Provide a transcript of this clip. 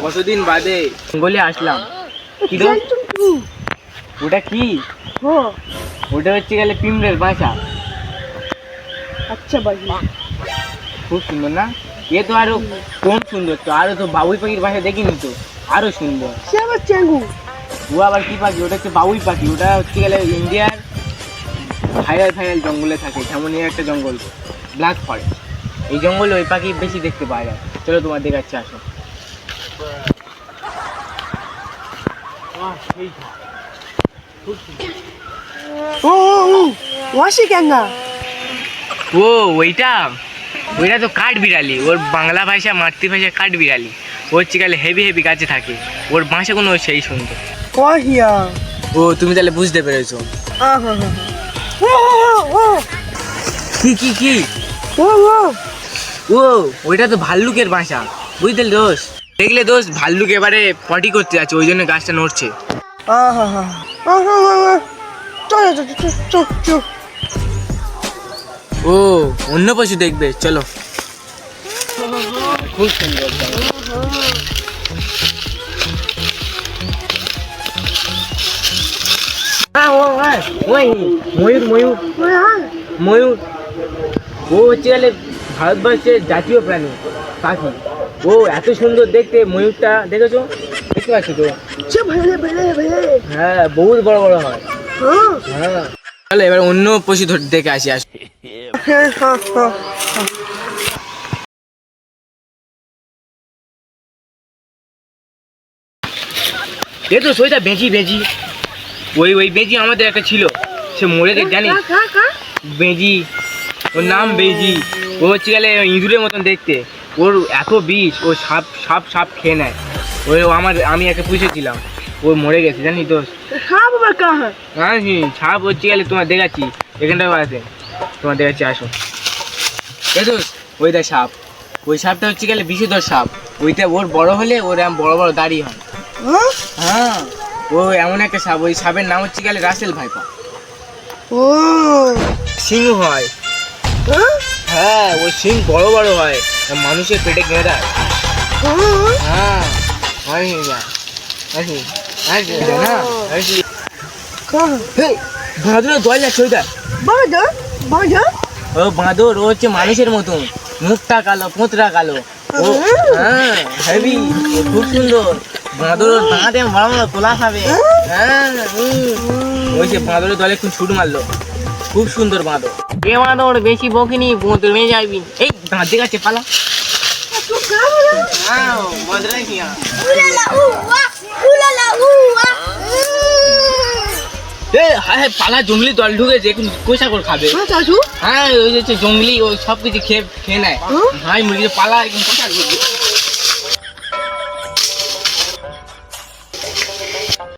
কতদিন বাদে জঙ্গলে আসলাম। কি রে ওটা কি? ওটা হচ্ছে গেলে পিঁমড়ের বাসা। আচ্ছা বাবা, খুব সুন্দর না? এ তো আরো কম সুন্দর, তো আরো তো বাবুই পাখির বাসা দেখিনি তো, আরো সুন্দর। সে আবার চেঙ্গু। ও আবার কি পাখি? ওটা হচ্ছে বাবুই পাখি। ওটা হচ্ছে গেলে ইন্ডিয়ার ভাইরাল জঙ্গলে থাকে, যেমন এই একটা জঙ্গল ব্ল্যাক ফরেস্ট, এই জঙ্গলে ওই পাখি বেশি দেখতে পাওয়া যায়। চলো তোমার দেখাচ্ছি, আসো। ও ওয়াসি কেঙ্গা। ও ওইটা ওইটা তো কাঠ বিড়ালি। ওর বাংলা ভাষা মাতৃভাষা কাঠ বিড়ালি। ওর হচ্ছে গেলে হেভি গাছে থাকে। ওর বাসাগুলো সেই সুন্দর। কহিয়া ও তুমি তাহলে বুঝতে পেরেছো। কি কি কি? ও ও ও ওইটা তো ভাল্লুকের বাসা, বুঝতে দোষ। দেখলে দোষ, ভাল্লুক এবারে পটি করতে যাচ্ছে, ওই জন্য গাছটা নড়ছে। চল। ও অন্য পশু দেখবে, চলো। খুব সুন্দর। ময়ূর ও হচ্ছে গেলে ভারতবর্ষের জাতীয় প্রাণী পাখি। ও এত সুন্দর দেখতে। ময়ূরটা দেখেছো? দেখতে পাচ্ছি তো। হ্যাঁ, বহুত বড় হয়। হ্যাঁ, চলো এবার অন্য পশু দেখে আসি। এ তো সোজা বেজি। ওই বেজি আমাদের একটা ছিল, সে মরে গেছে জানিস? বেজি, ওর নাম বেজি। ও হচ্ছে গেলে ইঁদুরের মতন দেখতে। ওর এত বিষ, ও সাপ খেয়ে নেয়। আমি একটা পুষেছিলাম, ও মরে গেছে জানিস তো। সাপ হচ্ছে গেলে তোমার দেখাচ্ছি, এখানটাও আছে, তোমার দেখাচ্ছি, আসো। দেখো ওই দেখ সাপ, ওই সাপটা হচ্ছে গেলে বিষধর সাপ। ওইটা ওর বড় হলে ওর বড় দাড়ি হয়। হ্যাঁ, ও এমন একটা সাপ। ওই সাপের নাম হচ্ছে গেলে রাসেল ভাইপা। ও সিং হয়। হ্যাঁ, ওই সিং বড় হয়, মানুষের পেটে গেঁড়ায়। হ্যাঁ, বাঁদর দল যাচ্ছে ওইটা। ও বাঁদর, ও হচ্ছে মানুষের মতন, মুখটা কালো, পোঁতরা কালো। ও হ্যাঁ, হেভি, খুব সুন্দর। বাঁদর দাঁড়াতে বড় তোলা খাবে। হ্যাঁ, ওই যে বাঁদরের দলে একটু ছুট মারলো। খুব সুন্দর বাঁদর। এ বাঁদর বেশি বকিনি, বোঁদরে যাবি। এই দাঁত দেখাচ্ছে, পালা। পালা, জঙ্গলি দল ঢুকেছে, এখন কোষা করে খাবে। হ্যাঁ, ওই যে জঙ্গলি, ওই সব কিছু খেয়ে নেয়। ভাই মুরগি পালা, এখন কোষা করবে।